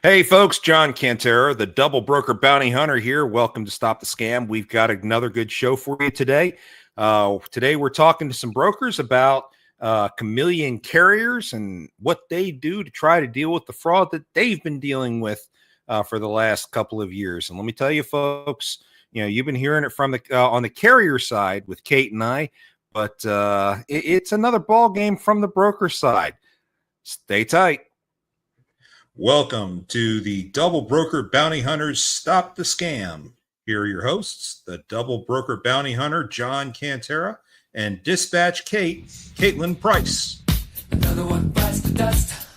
Hey folks, John Cantera, the double broker bounty hunter here. Welcome to Stop the Scam. We've got another good show for you today. Today we're talking to some brokers about Chameleon carriers and what they do to try to deal with the fraud that they've been dealing with for the last couple of years. And let me tell you, folks, you've been hearing it from the on the carrier side with Kate and I, but it's another ball game from the broker side. Stay tight. Welcome to the Double Broker Bounty Hunters Stop the Scam. Here are your hosts, the Double Broker Bounty Hunter, John Cantera, and Dispatch Kate, Caitlin Price. Another one bites the dust.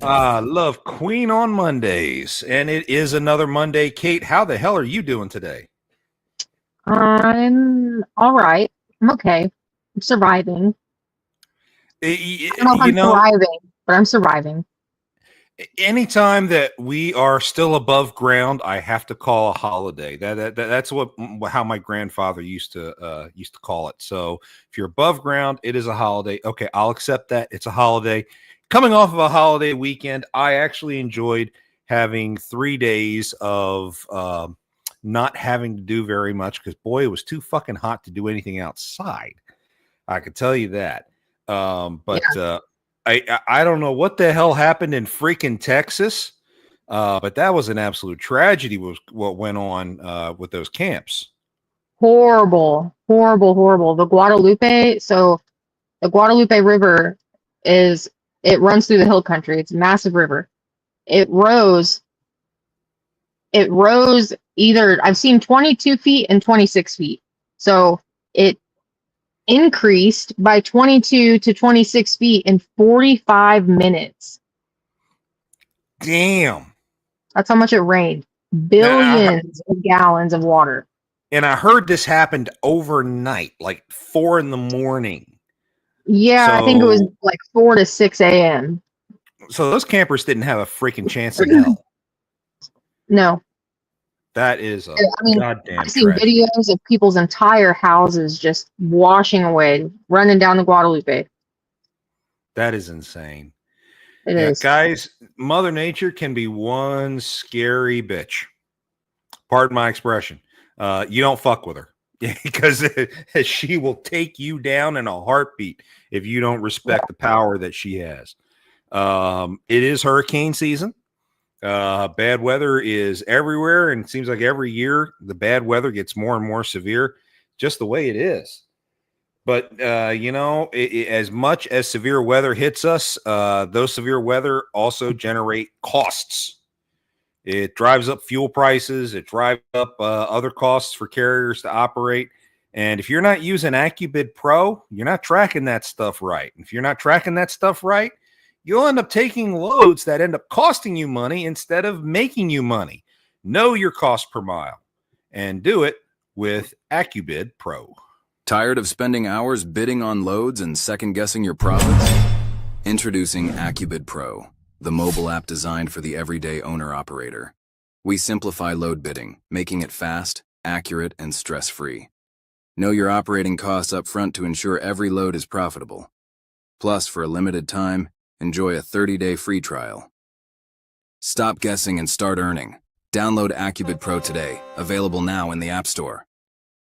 Love Queen on Mondays, and it is another Monday. Kate, how the hell are you doing today? I'm all right. I'm okay. I'm surviving. I don't know if I'm thriving, but I'm surviving. Anytime that we are still above ground, I have to call a holiday. That's how my grandfather used to call it. So if you're above ground, it is a holiday. Okay, I'll accept that. It's a holiday. Coming off of a holiday weekend, I actually enjoyed having 3 days of not having to do very much because, boy, it was too fucking hot to do anything outside. I could tell you that. I don't know what the hell happened in freaking Texas, but that was an absolute tragedy was what went on with those camps. Horrible. The Guadalupe. So the Guadalupe River it runs through the hill country. It's a massive river. It rose either, I've seen 22 feet and 26 feet. So it increased by 22 to 26 feet in 45 minutes. Damn. That's how much it rained. Billions of gallons of water. And I heard this happened overnight, like 4 a.m. Yeah, so, I think it was like 4 to 6 a.m. So those campers didn't have a freaking chance in hell. No. That is a goddamn I've seen videos of people's entire houses just washing away, running down the Guadalupe. That is insane. It is. Guys, Mother Nature can be one scary bitch. Pardon my expression. You don't fuck with her because she will take you down in a heartbeat if you don't respect the power that she has. It is hurricane season. Bad weather is everywhere, and it seems like every year the bad weather gets more and more severe, just the way it is. But as much as severe weather hits us, those severe weather also generate costs. It drives up fuel prices. It drives up other costs for carriers to operate. And if you're not using AccuBid Pro, you're not tracking that stuff right. If you're not tracking that stuff right, you'll end up taking loads that end up costing you money instead of making you money. Know your cost per mile and do it with AccuBid Pro. Tired of spending hours bidding on loads and second-guessing your profits? Introducing AccuBid Pro, the mobile app designed for the everyday owner-operator. We simplify load bidding, making it fast, accurate, and stress-free. Know your operating costs up front to ensure every load is profitable. Plus, for a limited time, enjoy a 30-day free trial. Stop guessing and start earning. Download AccuBid Pro today, available now in the App Store.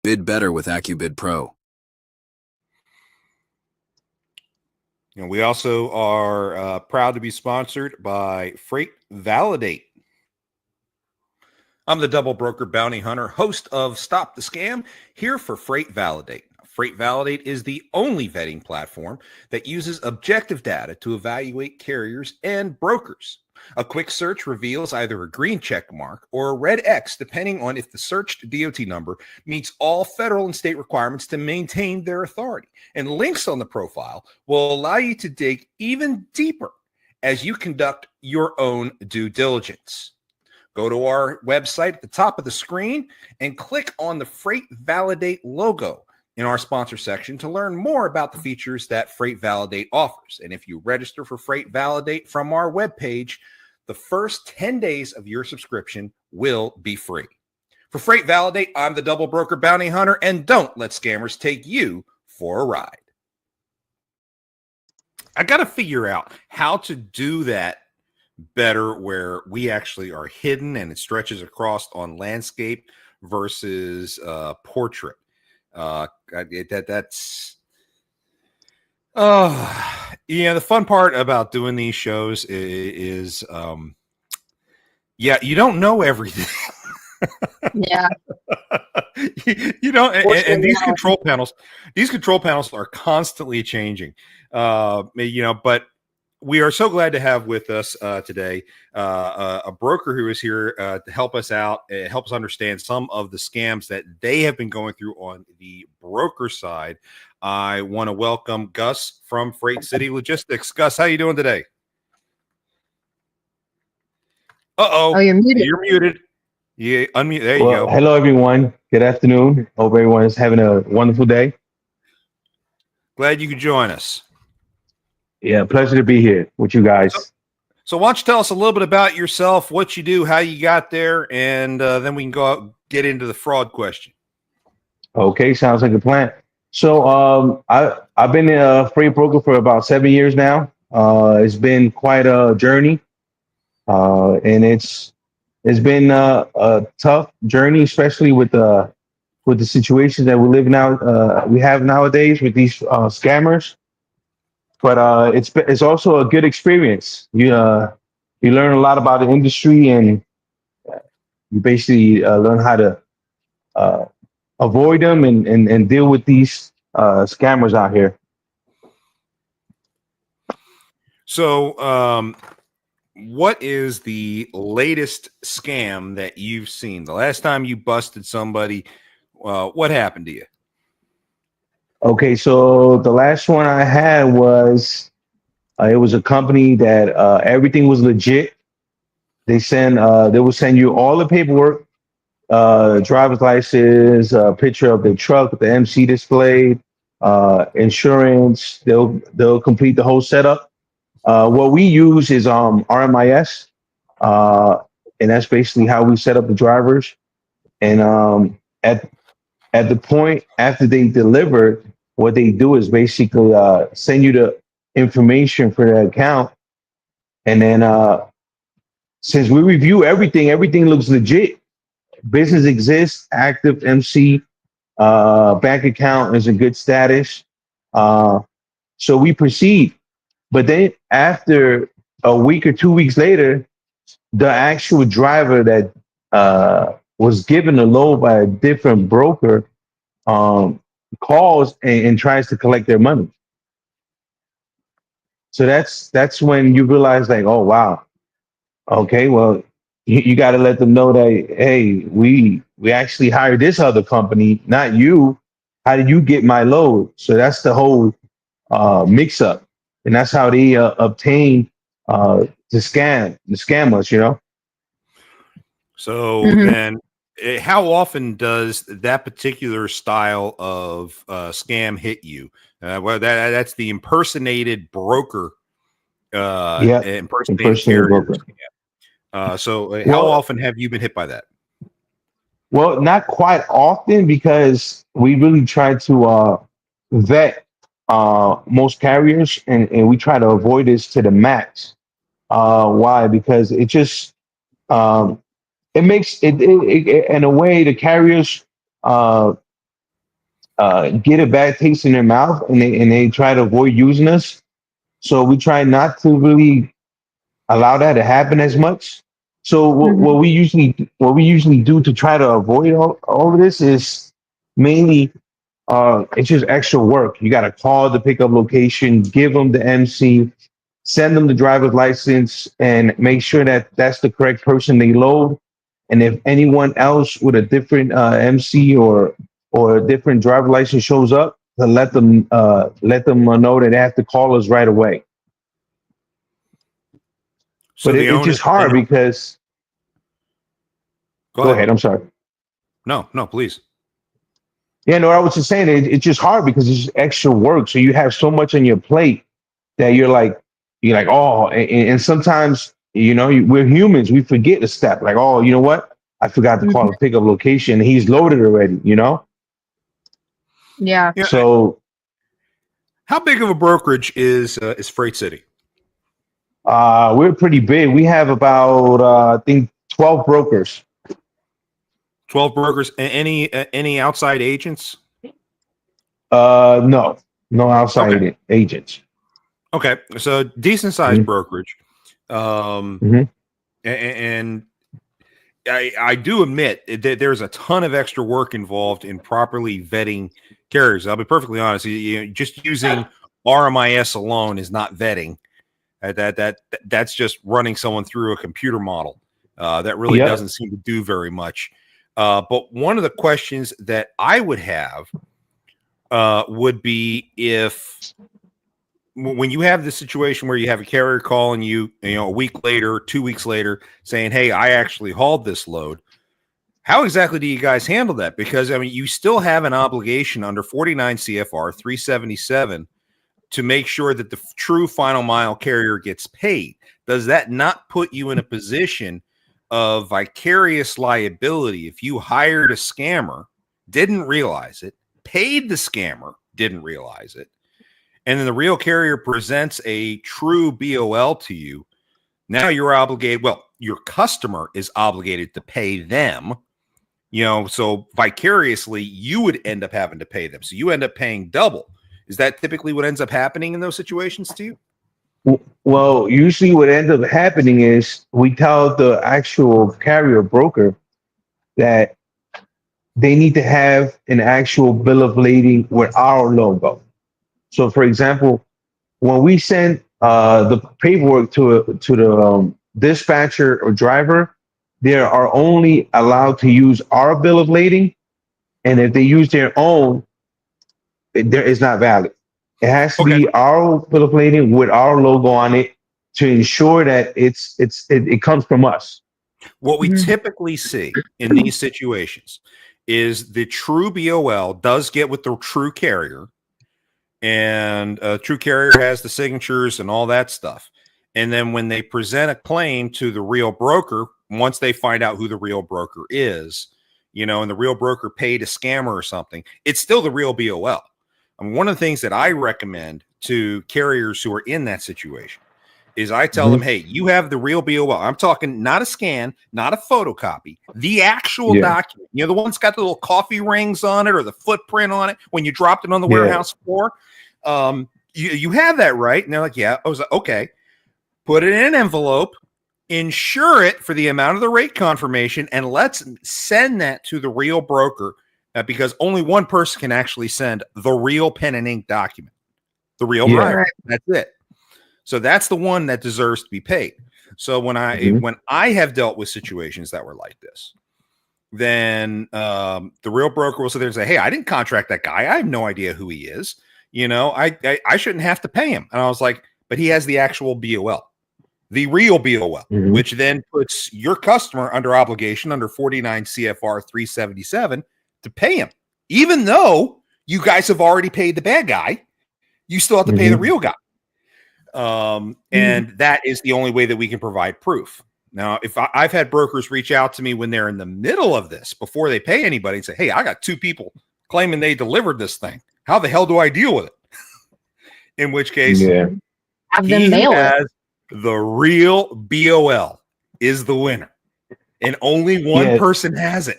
Bid better with AccuBid Pro. We also are proud to be sponsored by Freight Validate. I'm the Double Broker Bounty Hunter, host of Stop the Scam, here for Freight Validate. Freight Validate is the only vetting platform that uses objective data to evaluate carriers and brokers. A quick search reveals either a green check mark or a red X, depending on if the searched DOT number meets all federal and state requirements to maintain their authority. And links on the profile will allow you to dig even deeper as you conduct your own due diligence. Go to our website at the top of the screen and click on the Freight Validate logo in our sponsor section to learn more about the features that Freight Validate offers. And if you register for Freight Validate from our webpage, the first 10 days of your subscription will be free. For Freight Validate, I'm the Double Broker Bounty Hunter, and don't let scammers take you for a ride. I got to figure out how to do that better, where we actually are hidden and it stretches across on landscape versus portrait. That's yeah. The fun part about doing these shows is yeah, you don't know everything. Yeah. You know, and Fortunately, these control panels are constantly changing. You know, but we are so glad to have with us today a broker who is here to help us out, help us understand some of the scams that they have been going through on the broker side. I want to welcome Gus from Freight City Logistics. Gus, how you doing today? Oh, you're muted. You're muted. Yeah, unmute. There you Well, go. hello everyone. Good afternoon. Hope everyone is having a wonderful day. Glad you could join us. Yeah, pleasure to be here with you guys. So why don't you tell us a little bit about yourself, what you do, how you got there, and then we can go out, get into the fraud question. Okay, sounds like a plan. So I've been a freight broker for about 7 years now. It's been quite a journey, and it's been a tough journey, especially with the situation that we live now. We have nowadays with these scammers. But it's also a good experience. You learn a lot about the industry, and you basically learn how to uh, avoid them and deal with these scammers out here. So, what is the latest scam that you've seen? The last time you busted somebody, what happened to you? Okay, so the last one I had was it was a company that everything was legit. They will send you all the paperwork, driver's license, picture of the truck, the MC displayed, insurance. They'll complete the whole setup. What we use is RMIS, uh, and that's basically how we set up the drivers. And at the point after they deliver, what they do is basically send you the information for the account, and then since we review everything, everything looks legit. Business exists, active MC, bank account is in good status. So we proceed. But then after a week or 2 weeks later, the actual driver that was given a load by a different broker calls and tries to collect their money. So that's when you realize, like, oh wow, okay, well, you got to let them know that, hey, we actually hired this other company, not you. How did you get my load? So that's the whole mix up, and that's how they obtain to scam us. You know. So Mhm. then, how often does that particular style of scam hit you? Well, that's the impersonated broker, Yeah, impersonated impersonating carrier broker. scam. So how Well, often have you been hit by that? well, not quite often because we really try to vet most carriers, and we try to avoid this to the max. Why? Because it just um, it makes in a way the carriers uh, get a bad taste in their mouth, and they try to avoid using us. So we try not to really allow that to happen as much. So Mhm. what we usually do to try to avoid all of this is mainly it's just extra work. You got to call the pickup location, give them the MC, send them the driver's license, and make sure that that's the correct person they load. And if anyone else with a different MC or a different driver license shows up, to let them know that they have to call us right away. So But the it's onus just then. hard because Go go ahead. ahead. I'm sorry. No, please. Yeah, no, I was just saying it's just hard because it's just extra work. So you have so much on your plate that you're like, oh, and sometimes, we're humans. We forget a step. Like, oh, you know what? I forgot to call Mhm. a pickup location. He's loaded already, Yeah. Yeah, So How big of a brokerage is Freight City? We're pretty big. We have about I think 12 brokers. 12 brokers. Any outside agents? No, no outside agents. Okay, so decent sized Mhm. brokerage. Mhm. And I do admit that there's a ton of extra work involved in properly vetting carriers. I'll be perfectly honest. Just using RMIS alone is not vetting. That's just running someone through a computer model. That really Yep. doesn't seem to do very much. But one of the questions that I would have would be when you have this situation where you have a carrier calling you, a week later, 2 weeks later, saying, "Hey, I actually hauled this load." How exactly do you guys handle that? Because I mean, you still have an obligation under 49 CFR 377 to make sure that the true final mile carrier gets paid. Does that not put you in a position of vicarious liability if you hired a scammer, didn't realize it, paid the scammer, didn't realize it, and then the real carrier presents a true BOL to you? Now you're obligated. Well, your customer is obligated to pay them. So vicariously, you would end up having to pay them. So you end up paying double. Is that typically what ends up happening in those situations to you? Well, usually what ends up happening is we tell the actual carrier broker that they need to have an actual bill of lading with our logo. So, for example, when we send the paperwork to the dispatcher or driver, they are only allowed to use our bill of lading, and if they use their own, there is not valid. It has to Okay. be our bill of lading with our logo on it to ensure that it comes from us. What we typically see in these situations is the true BOL does get with the true carrier, and a true carrier has the signatures and all that stuff. And then when they present a claim to the real broker, once they find out who the real broker is, and the real broker paid a scammer or something, it's still the real BOL. I mean, one of the things that I recommend to carriers who are in that situation is I tell them, hey, you have the real BOL. I'm talking not a scan, not a photocopy, the actual document. The one that's got the little coffee rings on it or the footprint on it when you dropped it on the warehouse floor. You have that, right? And they're like, yeah. I was like, okay. Put it in an envelope, insure it for the amount of the rate confirmation, and let's send that to the real broker because only one person can actually send the real pen and ink document, the real driver. That's it. So that's the one that deserves to be paid. So when I have dealt with situations that were like this, then the real broker will sit there and say, hey, I didn't contract that guy. I have no idea who he is. I shouldn't have to pay him. And I was like, but he has the actual BOL. The real BOL, which then puts your customer under obligation under 49 CFR 377 to pay him. Even though you guys have already paid the bad guy, you still have to pay the real guy. And that is the only way that we can provide proof. Now, if I've had brokers reach out to me when they're in the middle of this, before they pay anybody, and say, hey, I got 2 people claiming they delivered this thing. How the hell do I deal with it? In which case, have them mail it. The real BOL is the winner, and only one person has it.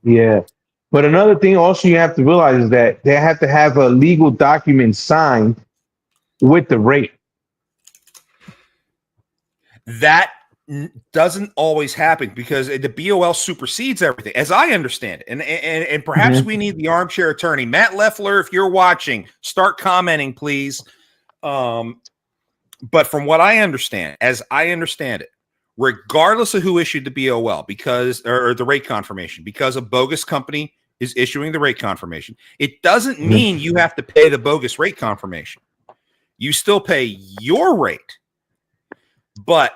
Yeah. But another thing also you have to realize is that they have to have a legal document signed with the rate. That doesn't always happen because the BOL supersedes everything, as I understand it. And perhaps we need the armchair attorney. Matt Leffler, if you're watching, start commenting, please. But from what I understand, as I understand it, regardless of who issued the BOL or the rate confirmation, because a bogus company is issuing the rate confirmation, it doesn't mean you have to pay the bogus rate confirmation. You still pay your rate, but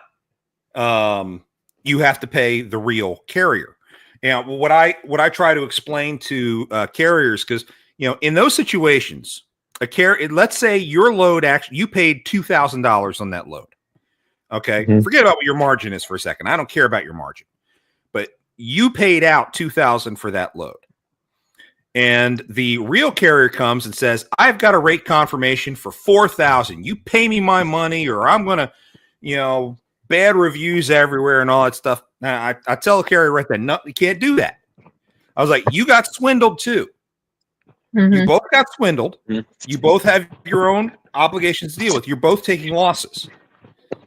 you have to pay the real carrier. Now, what I try to explain to carriers, because in those situations, let's say your load you paid $2,000 on that load. Okay, forget about what your margin is for a second. I don't care about your margin, but you paid out $2,000 for that load. And the real carrier comes and says, I've got a rate confirmation for $4,000. You pay me my money or I'm going to, bad reviews everywhere and all that stuff. Now, I tell the carrier right then, no, you can't do that. I was like, you got swindled too. Mhm. You both got swindled. You both have your own obligations to deal with. You're both taking losses.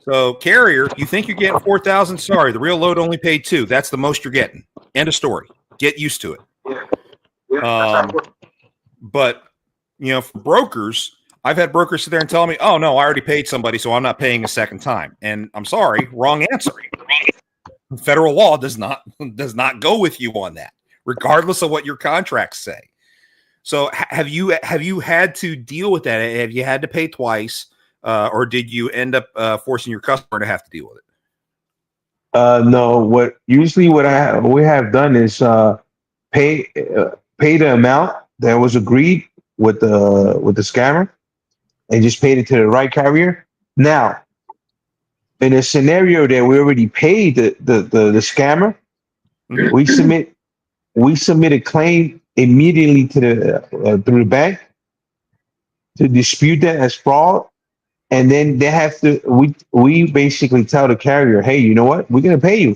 So carrier, you think you're getting 4,000? Sorry, the real load only paid 2. That's the most you're getting. End of story. Get used to it. But for brokers, I've had brokers sit there and tell me, "Oh no, I already paid somebody, so I'm not paying a second time." And I'm sorry, wrong answer. Federal law does not go with you on that, regardless of what your contracts say. So have you had to deal with that? Have you had to pay twice, or did you end up forcing your customer to have to deal with it? No. What we have done is pay the amount that was agreed with the scammer, and just paid it to the right carrier. Now, in a scenario that we already paid the scammer, Mhm. we submit a claim immediately to the through the bank to dispute that as fraud, and then they have to we basically tell the carrier, hey, you know what, we're gonna pay you.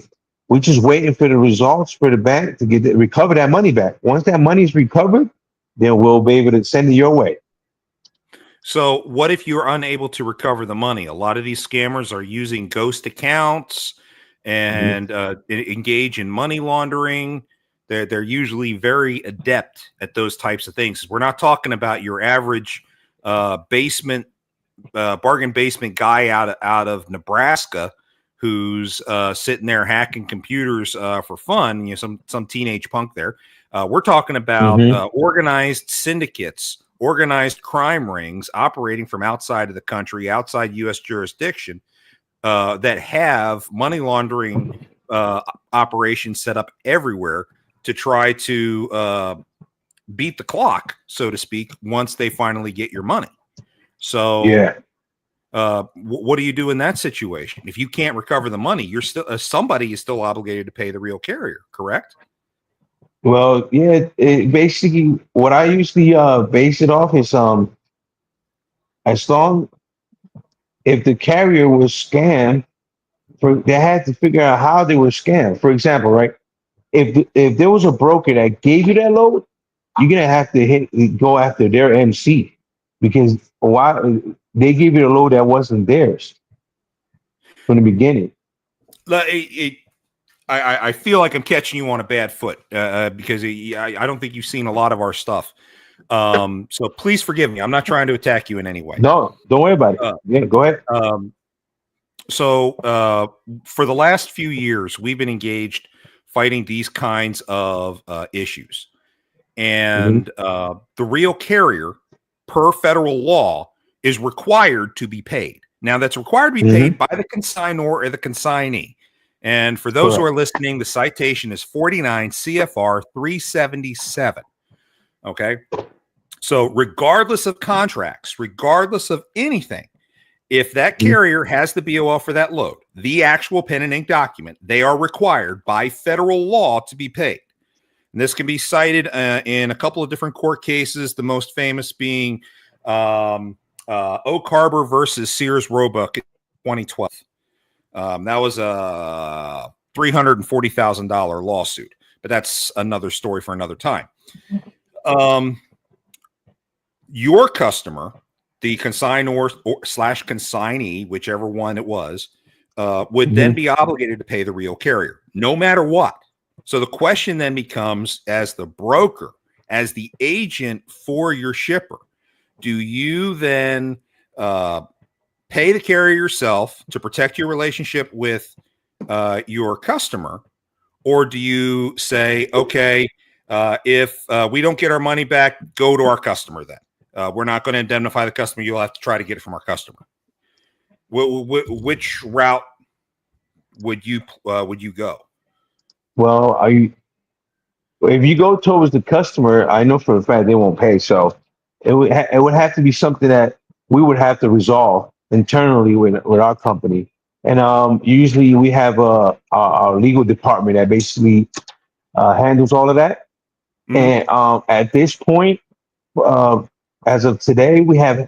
We're just waiting for the results for the bank to recover that money back. Once that money is recovered, then we'll be able to send it your way. So what if you're unable to recover the money? A lot of these scammers are using ghost accounts and engage in money laundering. They're usually very adept at those types of things. We're not talking about your average bargain basement guy out of Nebraska who's sitting there hacking computers for fun. Some teenage punk there. We're talking about organized syndicates, organized crime rings operating from outside of the country, outside U.S. jurisdiction, that have money laundering operations set up everywhere to try to beat the clock, so to speak, once they finally get your money. So, Yeah. what do you do in that situation? If you can't recover the money, you're still somebody is still obligated to pay the real carrier, correct? Well, yeah. Basically, what I usually base it off is as long if the carrier was scammed, they had to figure out how they were scammed. For example, right? If there was a broker that gave you that load, you're gonna have to go after their MC, because why they gave you a load that wasn't theirs from the beginning. I feel like I'm catching you on a bad foot because I don't think you've seen a lot of our stuff. So please forgive me. I'm not trying to attack you in any way. No, don't worry about it. Yeah, go ahead. So for the last few years, we've been engaged fighting these kinds of issues. And the real carrier, per federal law, is required to be paid. Now, that's required to be paid by the consignor or the consignee. And for those who are listening, the citation is 49 CFR 377. Okay. So regardless of contracts, regardless of anything, if that carrier has the BOL for that load, the actual pen and ink document, they are required by federal law to be paid. And this can be cited in a couple of different court cases, the most famous being Oak Harbor versus Sears Roebuck in 2012. That was a $340,000 lawsuit, but that's another story for another time. Your customer, the consignor / consignee, whichever one it was, would then be obligated to pay the real carrier, no matter what. So the question then becomes, as the broker, as the agent for your shipper, do you then pay the carrier yourself to protect your relationship with your customer, or do you say, okay, if we don't get our money back, go to our customer then? We're not going to indemnify the customer. You'll have to try to get it from our customer. Which route would you go? Well, if you go towards the customer, I know for a fact they won't pay. So it would have to be something that we would have to resolve internally with our company. And usually we have our legal department that basically handles all of that. And at this point, uh, as of today, we have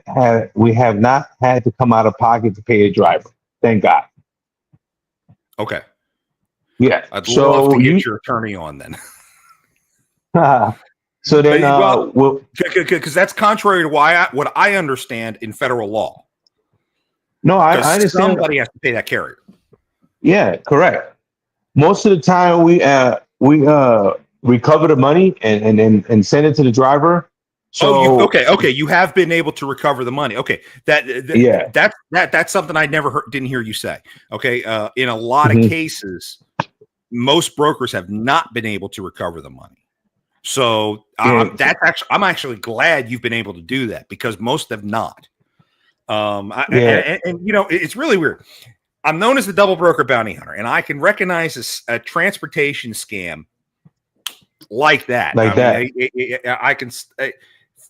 not had to come out of pocket to pay a driver. Thank God. Okay. Yeah. I'd love So to get you. your attorney on then. So then, Well, well, because that's contrary to what I understand in federal law. no, I Because understand. somebody has to pay that carrier. Yeah, correct. Most of the time, we recover the money and send it to the driver. So Okay. You have been able to recover the money. Okay, yeah. that's something I never didn't hear you say. Okay, in a lot of Mhm. cases, most brokers have not been able to recover the money. So Yeah. I'm actually glad you've been able to do that because most have not. Yeah. And you know, it's really weird. I'm known as the double broker bounty hunter, and I can recognize a transportation scam like that. Like that. I can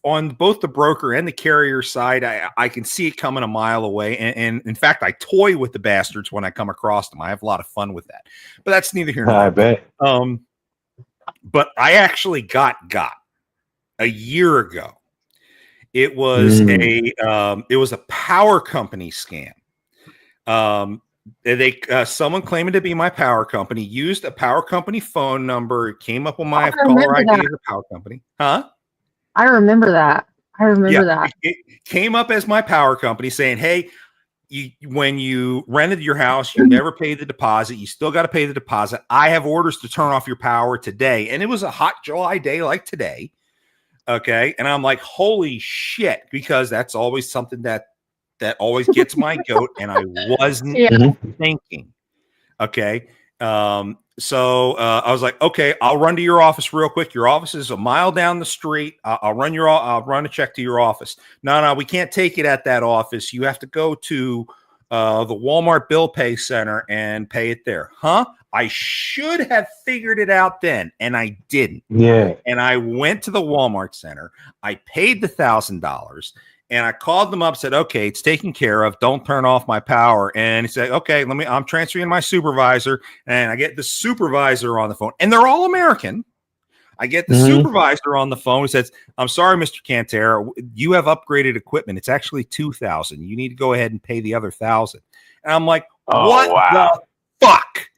on both the broker and the carrier side, I can see it coming a mile away. And in fact, I toy with the bastards when I come across them. I have a lot of fun with that. But that's neither here nor I there. bet. But I actually got a year ago. It was it was a power company scam. Someone claiming to be my power company used a power company phone number. It came up on my caller ID as a power company. Huh? I remember that. I remember that. It came up as my power company saying, hey, when you rented your house, you never paid the deposit. You still got to pay the deposit. I have orders to turn off your power today. And it was a hot July day like today. Okay. And I'm like, holy shit, because that's always something that always gets my goat. And I wasn't thinking. Okay. So I was like, okay, I'll run to your office real quick. Your office is a mile down the street. I'll run a check to your office. No, we can't take it at that office. You have to go to the Walmart bill pay center and pay it there. Huh? I should have figured it out then, and I didn't. Yeah. And I went to the Walmart center. I paid the $1,000. And I called them up, said, okay, it's taken care of. Don't turn off my power. And he said, okay, I'm transferring my supervisor. And I get the supervisor on the phone. And they're all American. I get the supervisor on the phone who says, I'm sorry, Mr. Cantera, you have upgraded equipment. It's actually $2,000. You need to go ahead and pay the other $1,000. And I'm like, what the fuck?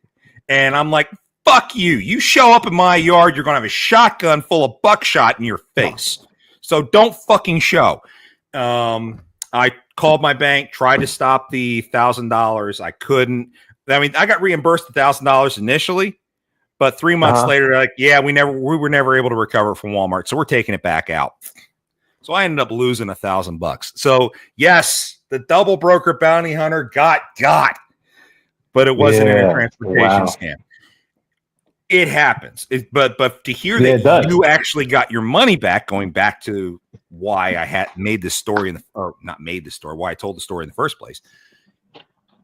And I'm like, fuck you. You show up in my yard, you're going to have a shotgun full of buckshot in your face. So don't fucking show. I called my bank, tried to stop the $1,000. I couldn't. I mean, I got reimbursed $1,000 initially, but 3 months later, they're like, yeah, we were never able to recover from Walmart, so we're taking it back out. So I ended up losing $1,000. So yes, the double broker bounty hunter got, but it wasn't in a transportation scam. It happens. But to hear that you actually got your money back, going back to why I had made this story why I told the story in the first place.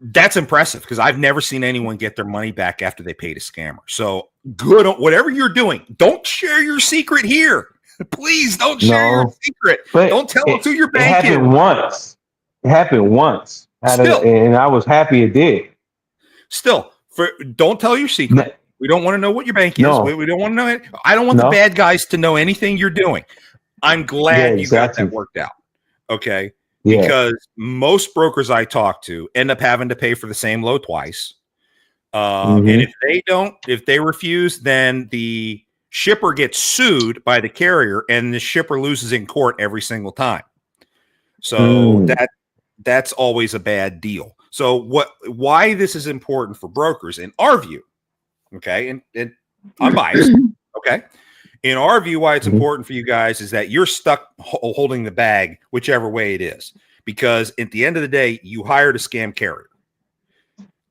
That's impressive because I've never seen anyone get their money back after they paid a scammer. So good on whatever you're doing. Don't share your secret here. Please don't share your secret. Don't tell us who your bank is. It happened once. Still, and I was happy it did. Still, don't tell your secret. We don't want to know what your bank is. We don't want to know it. I don't want the bad guys to know anything you're doing. I'm glad you got that worked out. Okay. Yeah. Because most brokers I talk to end up having to pay for the same load twice. And if they refuse, then the shipper gets sued by the carrier and the shipper loses in court every single time. So that's always a bad deal. So why this is important for brokers in our view. Okay. And I'm biased. Okay. In our view, why it's important for you guys is that you're stuck holding the bag, whichever way it is, because at the end of the day, you hired a scam carrier.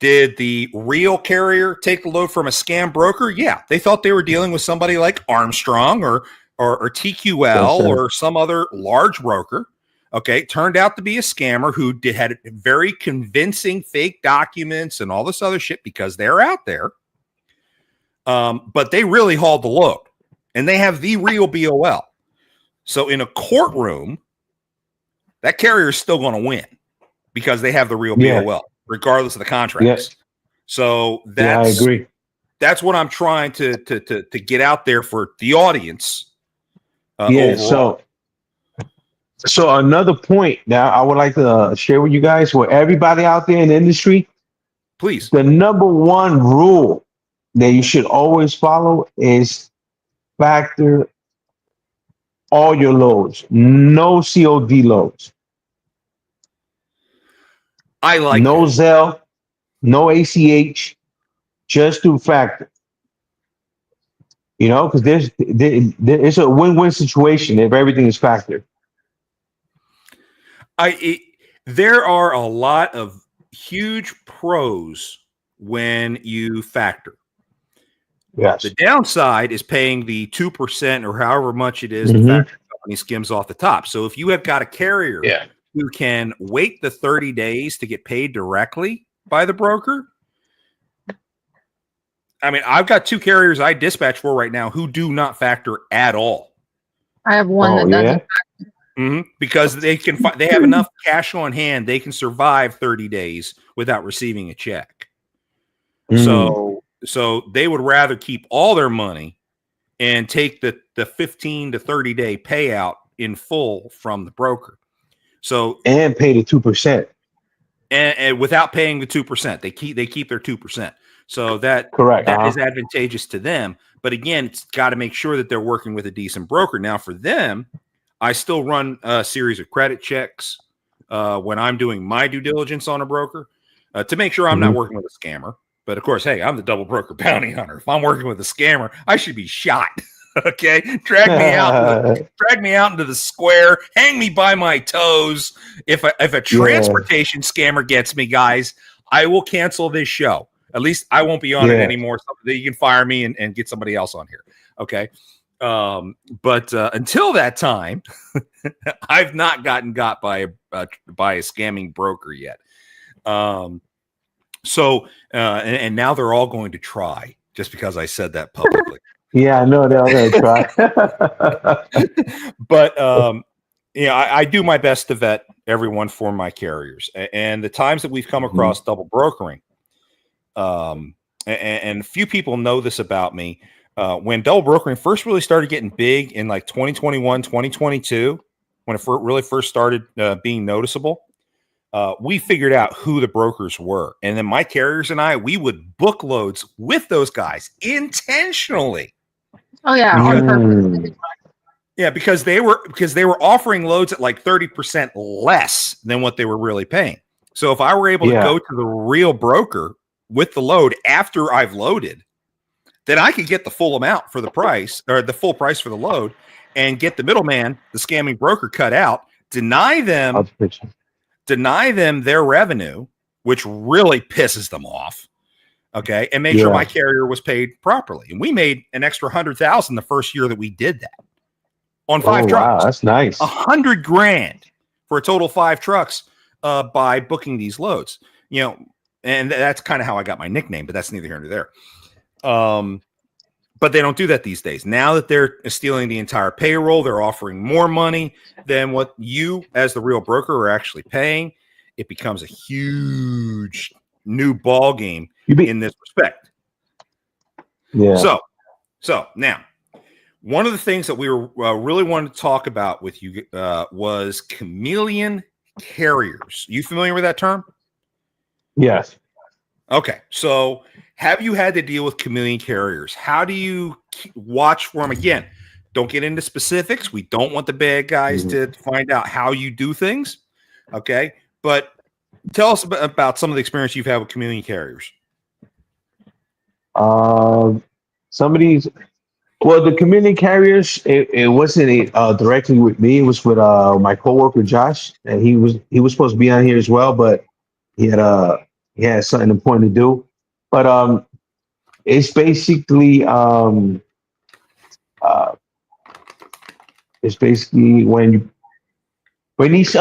Did the real carrier take the load from a scam broker? Yeah. They thought they were dealing with somebody like Armstrong or TQL or some other large broker. Okay. Turned out to be a scammer who had very convincing fake documents and all this other shit because they're out there. But they really hauled the load and they have the real BOL. So in a courtroom, that carrier is still going to win because they have the real BOL, regardless of the contracts. So I agree. That's what I'm trying to get out there for the audience. Yeah. Overall. So another point that I would like to share with you guys, for everybody out there in the industry, Please. the number one rule that you should always follow is factor all your loads, no COD loads, I like no that. Zelle, no ACH, just do factor. You know, because it's a win-win situation if everything is factored. There are a lot of huge pros when you factor. Yes. The downside is paying the 2% or however much it is the Mhm. factory company skims off the top. So if you have got a carrier Yeah. who can wait the 30 days to get paid directly by the broker, I mean, I've got 2 carriers I dispatch for right now who do not factor at all. I have one Oh, that doesn't. yeah. Because they have enough cash on hand, they can survive 30 days without receiving a check. Mm. So they would rather keep all their money and take the 15 to 30 day payout in full from the broker. So And pay the 2%. and without paying the 2%, they keep their 2%. So that Correct. is advantageous to them. But again, it's got to make sure that they're working with a decent broker. Now, for them, I still run a series of credit checks when I'm doing my due diligence on a broker to make sure I'm not working with a scammer. But of course, hey, I'm the double broker bounty hunter. If I'm working with a scammer, I should be shot. Okay, drag me out into the square, hang me by my toes. If a transportation scammer gets me, guys, I will cancel this show. At least I won't be on it anymore. So that you can fire me and get somebody else on here. Okay. But until that time, I've not gotten got by a scamming broker yet. So and now they're all going to try just because I said that publicly. Yeah, I know they're all going to try. But I do my best to vet everyone for my carriers, and the times that we've come across double brokering, and few people know this about me. When double brokering first really started getting big in like 2021, 2022, when it really first started being noticeable, we figured out who the brokers were. And then my carriers and we would book loads with those guys intentionally. Oh yeah, on purpose. Yeah, because they were offering loads at like 30% less than what they were really paying. So if I were able to go to the real broker with the load after I've loaded, then I could get the full amount for the price, or the full price for the load, and get the middleman, the scamming broker, cut out, deny them their revenue, which really pisses them off. Okay, and make sure my carrier was paid properly. And we made an extra $100,000 the first year that we did that on 5 trucks. Wow, that's nice. $100,000 for a total 5 trucks by booking these loads. You know, and that's kind of how I got my nickname, but that's neither here nor there. But they don't do that these days. Now that they're stealing the entire payroll, they're offering more money than what you, as the real broker, are actually paying. It becomes a huge new ball game in this respect. Yeah. So now, one of the things that we were really wanted to talk about with you was chameleon carriers. You familiar with that term? Yes. Okay. So have you had to deal with chameleon carriers? How do you watch for them? Again, don't get into specifics. We don't want the bad guys to find out how you do things. Okay. But tell us about some of the experience you've had with chameleon carriers. Some of these, well, the chameleon carriers, it wasn't directly with me. It was with my coworker Josh, and he was supposed to be on here as well, but he had something important to do. But it's basically when these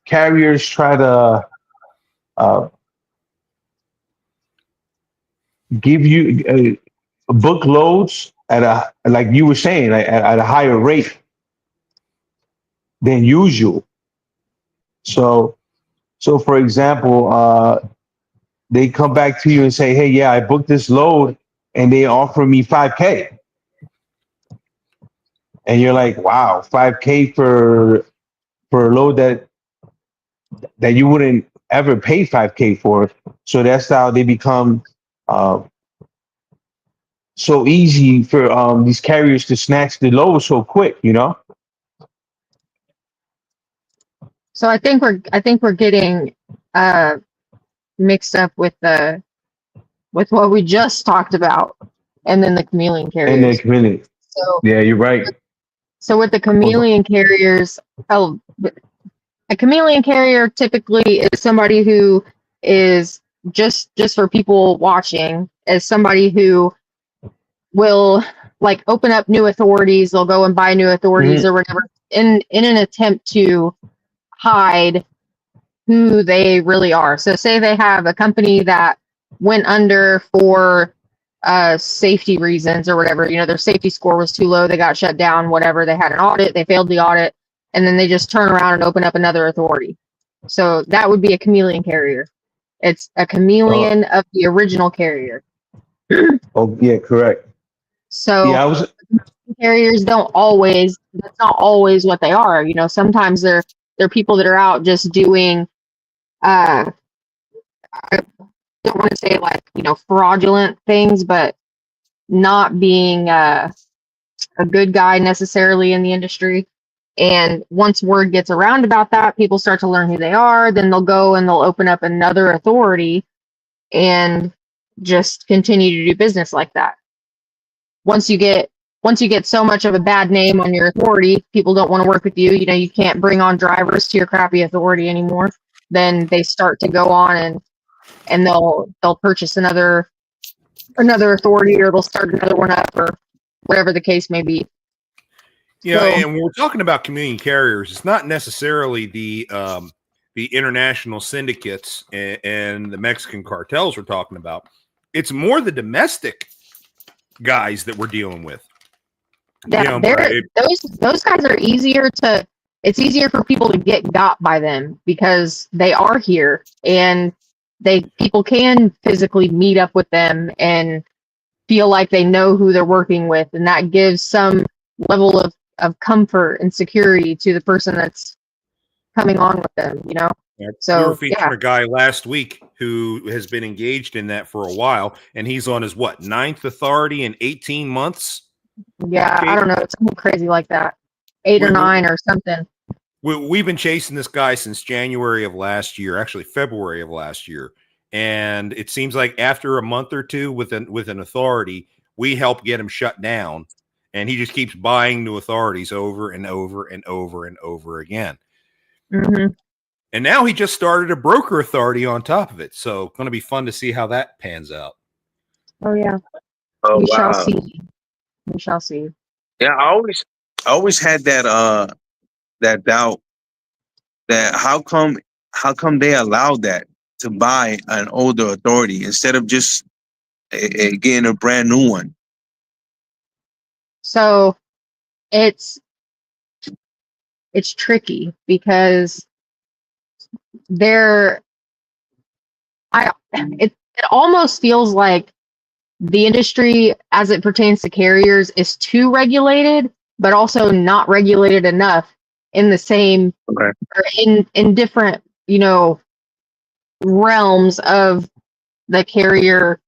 carriers try to give you book loads at like you were saying, at a higher rate than usual. So for example, they come back to you and say, "Hey, yeah, I booked this load, and they offer me 5K. And you're like, wow, 5K for a load that you wouldn't ever pay 5K for. So that's how they become uh, so easy for these carriers to snatch the load so quick, you know? So I think we're getting mixed up with what we just talked about, and then the chameleon And then carriers. really, So yeah, you're right. so with the chameleon carriers, a chameleon carrier typically is somebody who is just for people watching, is somebody who will like open up new authorities. They'll go and buy new authorities or whatever in an attempt to hide who they really are. So say they have a company that went under for safety reasons or whatever, their safety score was too low, they got shut down, whatever, they had an audit, they failed the audit, and then they just turn around and open up another authority. So that would be a chameleon carrier. It's a chameleon of the original carrier. Oh, yeah, correct. So Yeah, I was. carriers that's not always what they are. Sometimes they're people that are out just doing I don't want to say like, fraudulent things, but not being a good guy necessarily in the industry. And once word gets around about that, people start to learn who they are, then they'll go and they'll open up another authority and just continue to do business like that. Once you get so much of a bad name on your authority, people don't want to work with you. You can't bring on drivers to your crappy authority anymore. Then they start to go on and they'll purchase another authority, or they'll start another one up, or whatever the case may be. Yeah, and when we're talking about chameleon carriers, it's not necessarily the international syndicates and the Mexican cartels we're talking about. It's more the domestic guys that we're dealing with. Yeah, those guys are easier to. It's easier for people to get got by them because they are here, and people can physically meet up with them and feel like they know who they're working with, and that gives some level of comfort and security to the person that's coming on with them. Yeah, So we were featuring a guy last week who has been engaged in that for a while, and he's on his 9th authority in 18 months. Yeah, I don't know, it's something crazy like that, 8 or 9 or something. We've been chasing this guy since January of last year, actually February of last year, and it seems like after a month or two with an authority, we help get him shut down, and he just keeps buying new authorities over and over and over and over again. Mm-hmm. And now he just started a broker authority on top of it. So going to be fun to see how that pans out. Oh yeah. Oh, We wow. shall see. We shall see. Yeah, I always had that doubt that how come they allowed that to buy an older authority instead of just getting a brand new one. So it's tricky because it almost feels like the industry as it pertains to carriers is too regulated, but also not regulated enough in the same or in different, realms of the carrier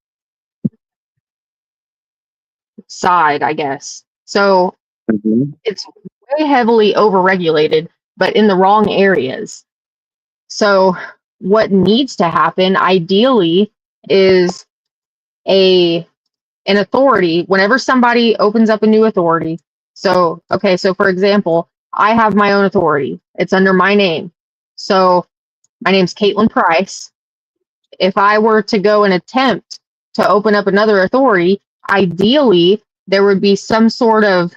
side, I guess. So it's way heavily overregulated, but in the wrong areas. So what needs to happen ideally is an authority whenever somebody opens up a new authority. So for example, I have my own authority. It's under my name. So my name's Caitlin Price. If I were to go and attempt to open up another authority, ideally there would be some sort of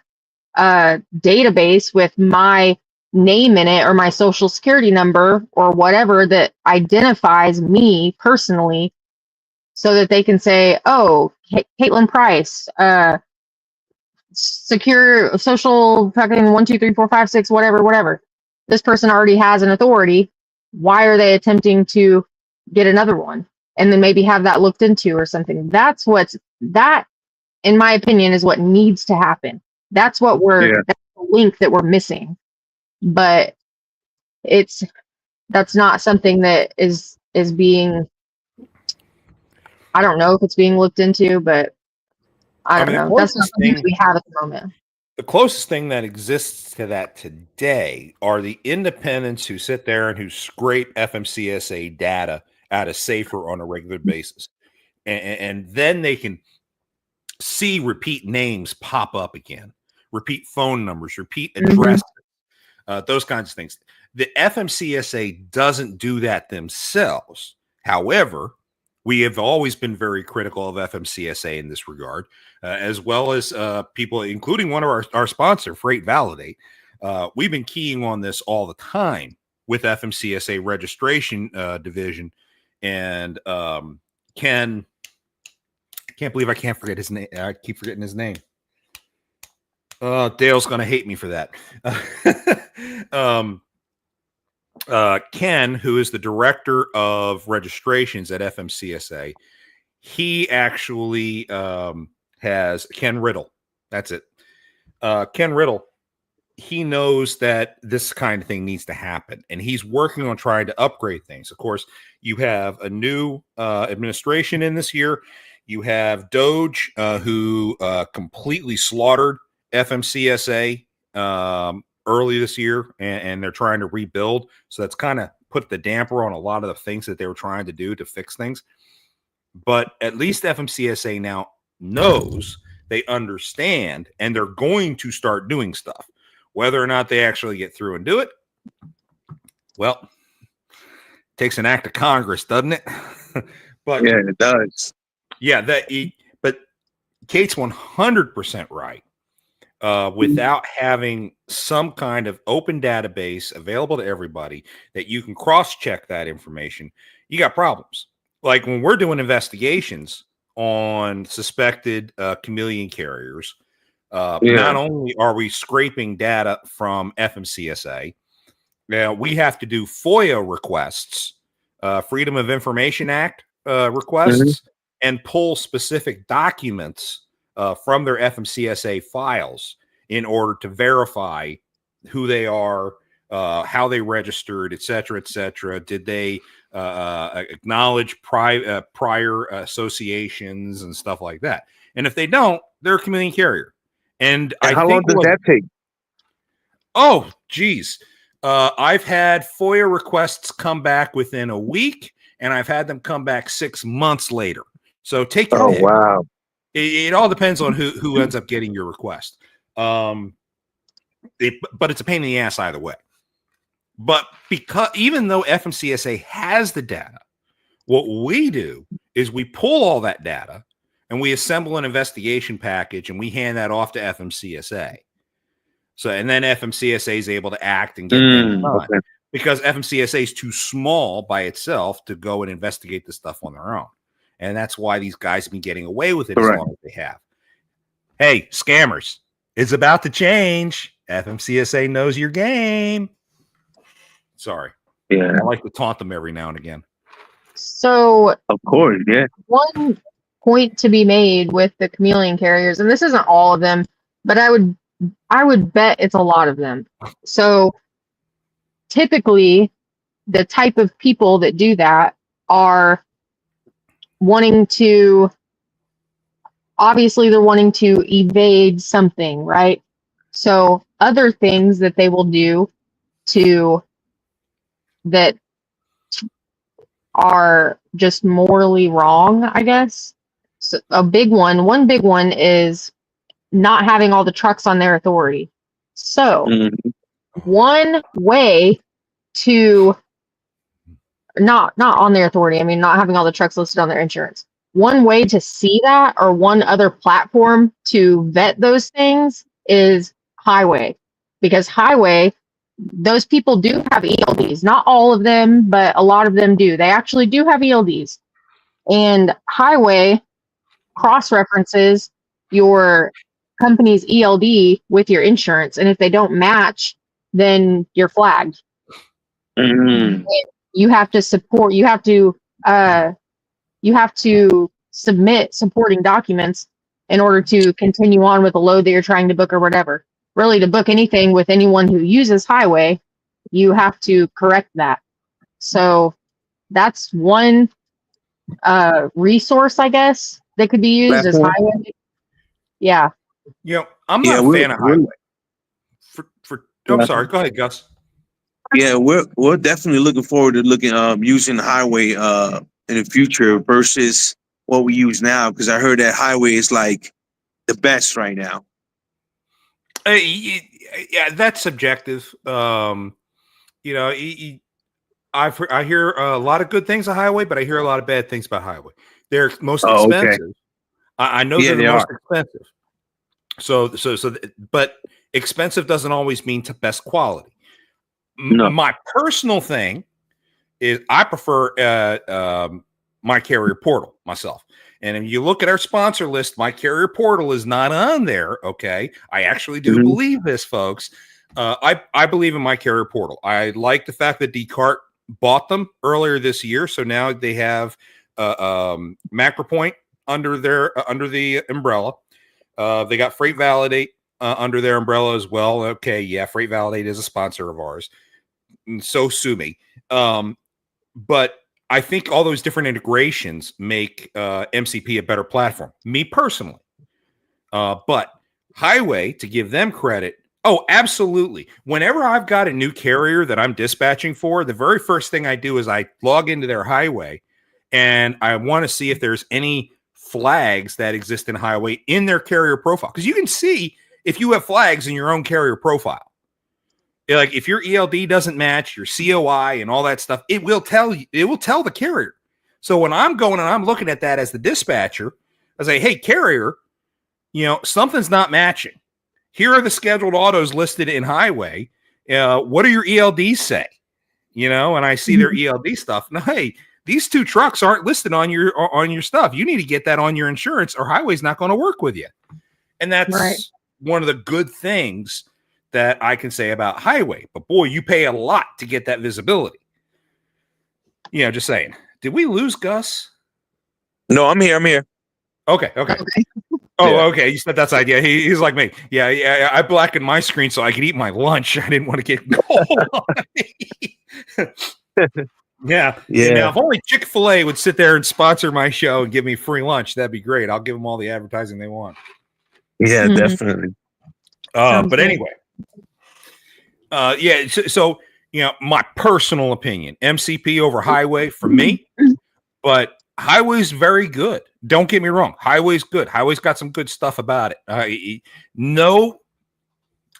database with my name in it or my social security number or whatever that identifies me personally, so that they can say, oh, Caitlin Price, secure social fucking 1, 2, 3, 4, 5, 6, whatever. This person already has an authority. Why are they attempting to get another one? And then maybe have that looked into or something. That in my opinion, is what needs to happen. That's what that's the link that we're missing. But that's not something that is being, I don't know if it's being looked into, but I don't know. That's not something that we have at the moment. The closest thing that exists to that today are the independents who sit there and who scrape FMCSA data out of Safer on a regular basis. And then they can see repeat names pop up again, repeat phone numbers, repeat addresses, those kinds of things. The FMCSA doesn't do that themselves. However, we have always been very critical of FMCSA in this regard, as well as people, including one of our sponsor, Freight Validate. We've been keying on this all the time with FMCSA registration division. And Ken, I can't believe I can't forget his name. I keep forgetting his name. Dale's going to hate me for that. Ken, who is the director of registrations at FMCSA, he actually has Ken Riddle. That's it. Ken Riddle, he knows that this kind of thing needs to happen, and he's working on trying to upgrade things. Of course, you have a new administration in this year. You have Doge, who completely slaughtered FMCSA early this year, and they're trying to rebuild. So that's kind of put the damper on a lot of the things that they were trying to do to fix things. But at least FMCSA now knows, they understand, and they're going to start doing stuff. Whether or not they actually get through and do it, well, it takes an act of Congress, doesn't it? But yeah, it does. Yeah, but Kate's 100% right. Without having some kind of open database available to everybody that you can cross-check that information, you got problems. Like when we're doing investigations on suspected Chameleon carriers, not only are we scraping data from FMCSA, we have to do FOIA requests, Freedom of Information Act requests, and pull specific documents from their FMCSA files in order to verify who they are, how they registered, et cetera, et cetera. Did they acknowledge prior associations and stuff like that? And if they don't, they're a Chameleon carrier. And how long does that take? Oh, geez. I've had FOIA requests come back within a week, and I've had them come back 6 months later. So take your pick. Wow. It all depends on who ends up getting your request. But it's a pain in the ass either way. But even though FMCSA has the data, what we do is we pull all that data and we assemble an investigation package and we hand that off to FMCSA. So, and then FMCSA is able to act and get things done because FMCSA is too small by itself to go and investigate this stuff on their own. And that's why these guys have been getting away with it as long as they have. Hey, scammers, it's about to change. FMCSA knows your game. Sorry. Yeah. I like to taunt them every now and again. So, of course, yeah. One point to be made with the Chameleon carriers, and this isn't all of them, but I would bet it's a lot of them. So, typically, the type of people that do that are wanting to, obviously they're wanting to evade something, right? So other things that they will do that are just morally wrong, I guess. So one big one is not having all the trucks on their authority. So one way to not on their authority, I mean, not having all the trucks listed on their insurance. One way to see that, or one other platform to vet those things, is Highway. Because Highway, those people do have ELDs. Not all of them, but a lot of them do. They actually do have ELDs. And Highway cross-references your company's ELD with your insurance. And if they don't match, then you're flagged. You have to submit supporting documents in order to continue on with the load that you're trying to book or whatever. Really, to book anything with anyone who uses highway, you have to correct that. So that's one resource, I guess, that could be used as Platform. highway. Yeah. I'm not a fan of highway. I'm sorry. Go ahead, Gus. Yeah, we're definitely looking forward to using highway in the future versus what we use now, because I heard that highway is like the best right now. Yeah, that's subjective. I hear a lot of good things of highway, but I hear a lot of bad things about highway. They're most expensive. Okay. I know they're the most expensive. But expensive doesn't always mean to best quality. No. My personal thing is I prefer My Carrier Portal myself. And if you look at our sponsor list, My Carrier Portal is not on there. Okay. I actually do believe this, folks. I believe in My Carrier Portal. I like the fact that Descartes bought them earlier this year. So now they have MacroPoint under the umbrella. They got Freight Validate under their umbrella as well. Okay. Yeah. Freight Validate is a sponsor of ours. So sue me. But I think all those different integrations make MCP a better platform, me personally. But Highway, to give them credit, oh, absolutely. Whenever I've got a new carrier that I'm dispatching for, the very first thing I do is I log into their Highway, and I want to see if there's any flags that exist in Highway in their carrier profile. Because you can see if you have flags in your own carrier profile. Like if your ELD doesn't match your COI and all that stuff, it will tell you, it will tell the carrier. So when I'm going and I'm looking at that as the dispatcher, I say, hey, carrier, something's not matching. Here are the scheduled autos listed in Highway. What do your ELDs say? And I see their ELD stuff. Now, hey, these two trucks aren't listed on your stuff. You need to get that on your insurance, or Highway's not going to work with you. And that's one of the good things that I can say about Highway. But boy, you pay a lot to get that visibility. Just saying. Did we lose Gus? No, I'm here. Okay. Oh, okay. You said that's idea. He's like me. Yeah. I blackened my screen so I could eat my lunch. I didn't want to get cold on me. Yeah. Now, if only Chick-fil-A would sit there and sponsor my show and give me free lunch, that'd be great. I'll give them all the advertising they want. Yeah, definitely. But anyway. So my personal opinion, MCP over Highway for me, but Highway's very good. Don't get me wrong. Highway's good. Highway's got some good stuff about it.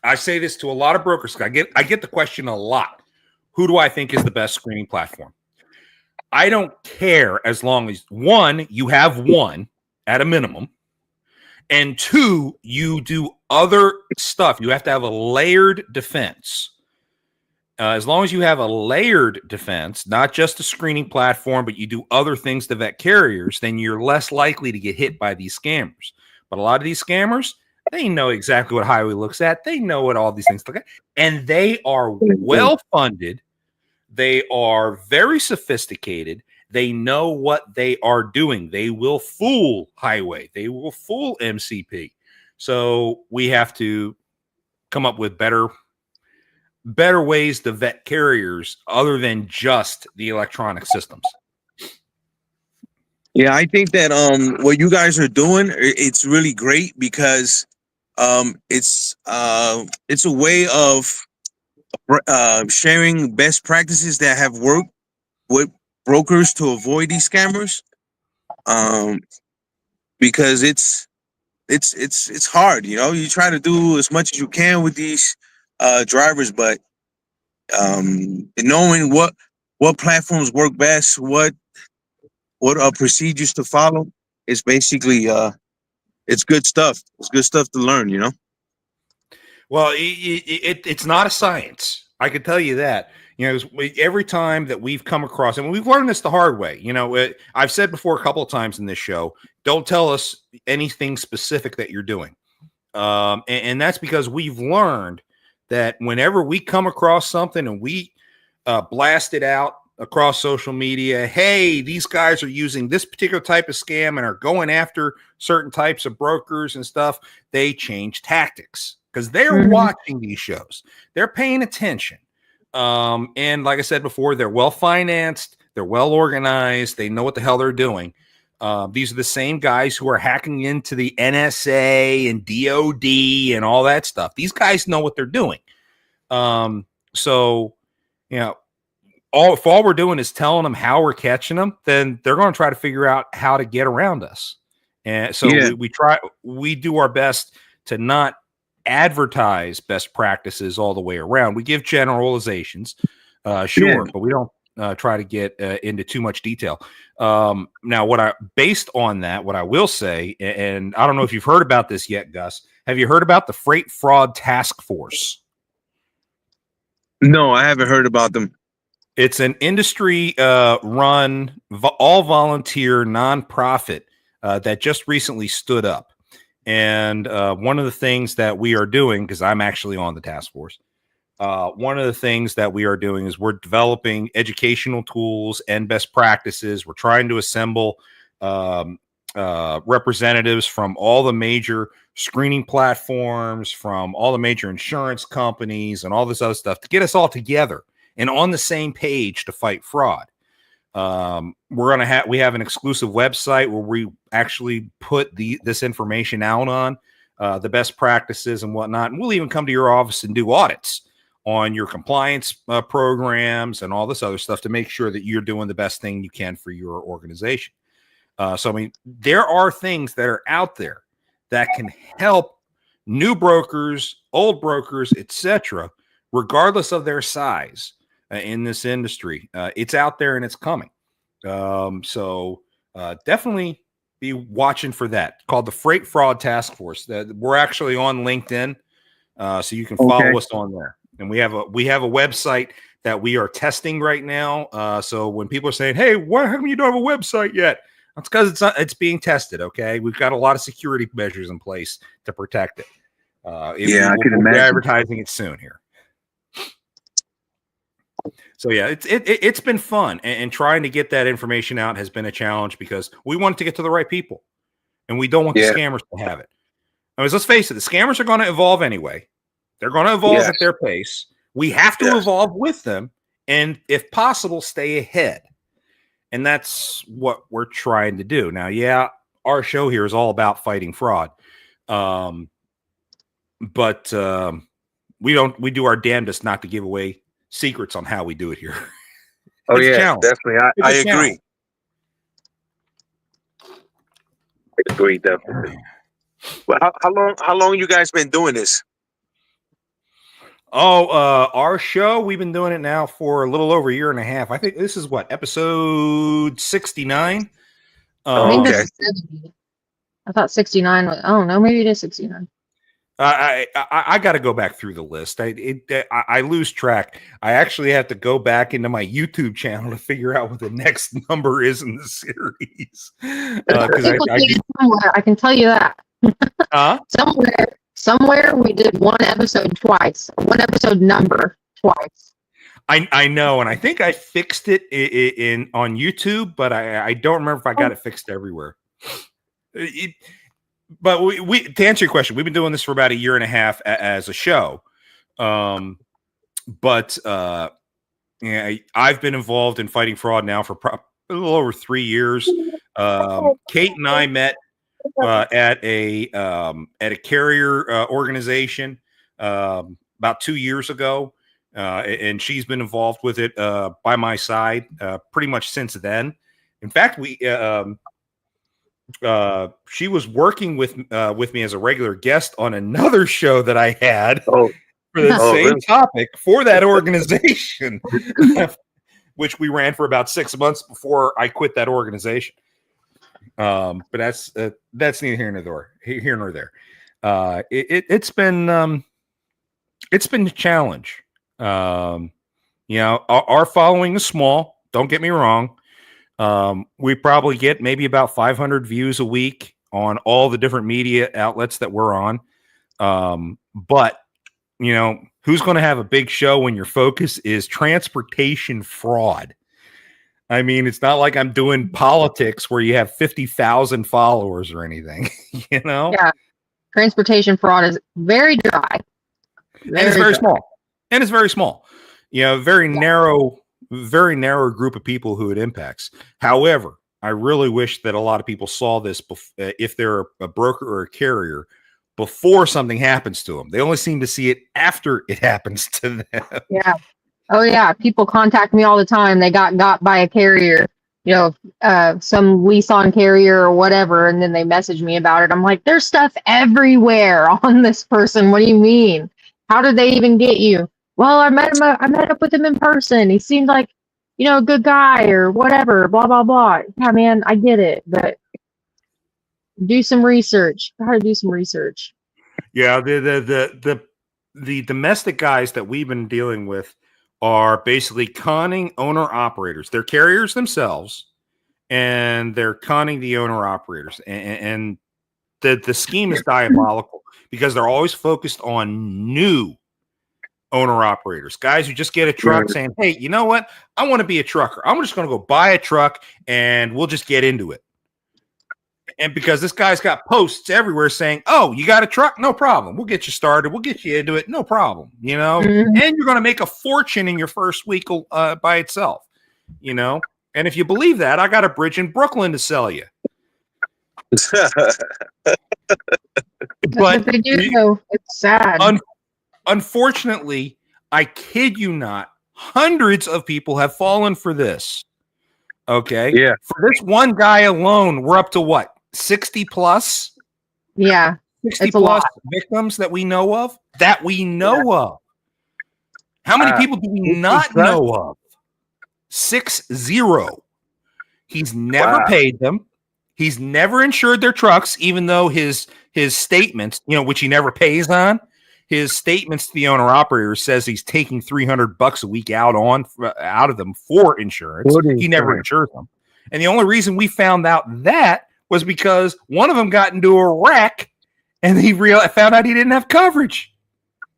I say this to a lot of brokers. I get the question a lot. Who do I think is the best screening platform? I don't care as long as, one, you have one at a minimum, and two, you do other stuff. You have to have a layered defense. As long as you have a layered defense, not just a screening platform, but you do other things to vet carriers, then you're less likely to get hit by these scammers. But a lot of these scammers, they know exactly what Highway looks at. They know what all these things look at. And they are well-funded. They are very sophisticated. They know what they are doing. They will fool Highway. They will fool MCP. So we have to come up with better ways to vet carriers other than just the electronic systems. Yeah, I think that what you guys are doing, it's really great because it's a way of sharing best practices that have worked with brokers to avoid these scammers. Because it's hard, you try to do as much as you can with these drivers, but knowing what platforms work best, what procedures to follow is basically it's good stuff. It's good stuff to learn, Well, it's not a science. I can tell you that. Every time that we've come across, and we've learned this the hard way. I've said before a couple of times in this show, don't tell us anything specific that you're doing, and that's because we've learned that whenever we come across something and we blast it out across social media, hey, these guys are using this particular type of scam and are going after certain types of brokers and stuff, they change tactics because they're watching these shows. They're paying attention. And like I said before, they're well financed, they're well organized, they know what the hell they're doing. These are the same guys who are hacking into the NSA and DOD and all that stuff. These guys know what they're doing. So, you know, if all we're doing is telling them how we're catching them, then they're going to try to figure out how to get around us. And so we do our best to not advertise best practices all the way around. We give generalizations, but we don't try to get into too much detail. Now, based on that, what I will say, and I don't know if you've heard about this yet, Gus, have you heard about the Freight Fraud Task Force? No, I haven't heard about them. It's an industry run, all volunteer nonprofit that just recently stood up. And one of the things that we are doing, because I'm actually on the task force, one of the things that we are doing is we're developing educational tools and best practices. We're trying to assemble representatives from all the major screening platforms, from all the major insurance companies and all this other stuff to get us all together and on the same page to fight fraud. We have an exclusive website where we actually put this information out on the best practices and whatnot. And we'll even come to your office and do audits on your compliance programs and all this other stuff to make sure that you're doing the best thing you can for your organization. So, I mean, there are things that are out there that can help new brokers, old brokers, etc., regardless of their size in this industry. It's out there and it's coming. So definitely be watching for that. Called the Freight Fraud Task Force. We're actually on LinkedIn, so you can follow us on there. And we have a website that we are testing right now. So when people are saying, "Hey, how come you don't have a website yet?" That's because it's being tested. Okay, we've got a lot of security measures in place to protect it. I can imagine. We're advertising it soon here. So yeah, it's been fun, and trying to get that information out has been a challenge because we want it to get to the right people, and we don't want the scammers to have it. I mean, let's face it, the scammers are going to evolve anyway. They're going to evolve at their pace. We have to evolve with them, and if possible, stay ahead. And that's what we're trying to do. Now, our show here is all about fighting fraud, but we do our damnedest not to give away secrets on how we do it here. Oh, definitely. I agree. I agree, definitely. Well, how long you guys been doing this? Our show, we've been doing it now for a little over a year and a half. I think this is episode 69. I think this is 70. I thought 69 was, oh no, maybe it is 69. I got to go back through the list. I lose track. I actually have to go back into my YouTube channel to figure out what the next number is in the series. I can tell you that. Somewhere we did one episode twice. One episode number twice. I know, and I think I fixed it on YouTube, but I don't remember if I got it fixed everywhere. But we to answer your question, we've been doing this for about a year and a half as a show. I've been involved in fighting fraud now for a little over 3 years. Kate and I met at a carrier organization about 2 years ago, and she's been involved with it by my side pretty much since then. In fact, she was working with me as a regular guest on another show that I had for the same topic for that organization, which we ran for about 6 months before I quit that organization. But that's neither here nor there. It's been a challenge. Our following is small. Don't get me wrong. We probably get maybe about 500 views a week on all the different media outlets that we're on. But who's going to have a big show when your focus is transportation fraud? I mean, it's not like I'm doing politics where you have 50,000 followers or anything, you know? Yeah. Transportation fraud is very dry. And it's very dry. small. And it's very small. You know, very narrow group of people who it impacts. However, I really wish that a lot of people saw this if they're a broker or a carrier before something happens to them. They only seem to see it after it happens to them. Yeah. Oh yeah. People contact me all the time. They got by a carrier, you know, some lease on carrier or whatever, and then they message me about it. I'm like, there's stuff everywhere on this person. What do you mean? How did they even get you? Well, I met up with him in person. He seemed like, you know, a good guy or whatever, blah, blah, blah. Yeah, man, I get it, but do some research. Gotta do some research. Yeah, the domestic guys that we've been dealing with are basically conning owner operators. They're carriers themselves, and they're conning the owner operators. And the scheme is diabolical because they're always focused on new owner operators, guys who just get a truck saying, hey, you know what? I want to be a trucker. I'm just going to go buy a truck and we'll just get into it. And because this guy's got posts everywhere saying, oh, you got a truck? No problem. We'll get you started. We'll get you into it. No problem. You know, and you're going to make a fortune in your first week by itself, you know? And if you believe that, I got a bridge in Brooklyn to sell you. But they do, though. It's sad. Unfortunately, I kid you not, hundreds of people have fallen for this. Okay. Yeah. For this one guy alone, we're up to what? 60 plus? Yeah. 60 it's a plus lot. victims that we know of? Of. How many people do we not know of? 60. He's never paid them. He's never insured their trucks, even though his statements, you know, which he never pays on, his statements to the owner operator says he's taking $300 a week out of them for insurance. He never insures them. And the only reason we found out that was because one of them got into a wreck and he found out he didn't have coverage.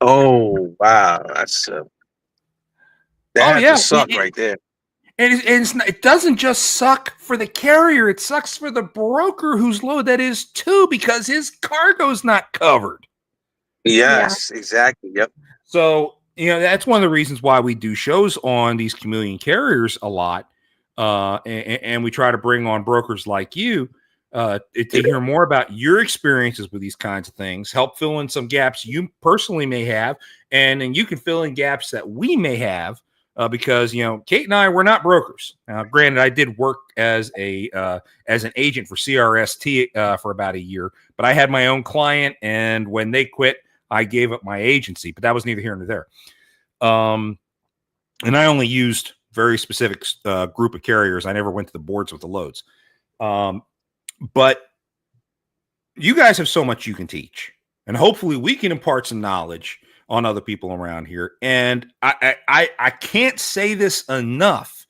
Oh, wow. That's that suck right there. And it doesn't just suck for the carrier. It sucks for the broker whose load that is too, because his cargo's not covered. Yes, exactly. Yep. So, you know, that's one of the reasons why we do shows on these chameleon carriers a lot. And we try to bring on brokers like you to hear more about your experiences with these kinds of things, help fill in some gaps you personally may have, and then you can fill in gaps that we may have. Because, you know, Kate and I were not brokers. Now, granted, I did work as an agent for CRST for about a year, but I had my own client, and when they quit, I gave up my agency. But that was neither here nor there. And I only used very specific group of carriers. I never went to the boards with the loads. But you guys have so much you can teach, and hopefully we can impart some knowledge on other people around here. And I can't say this enough.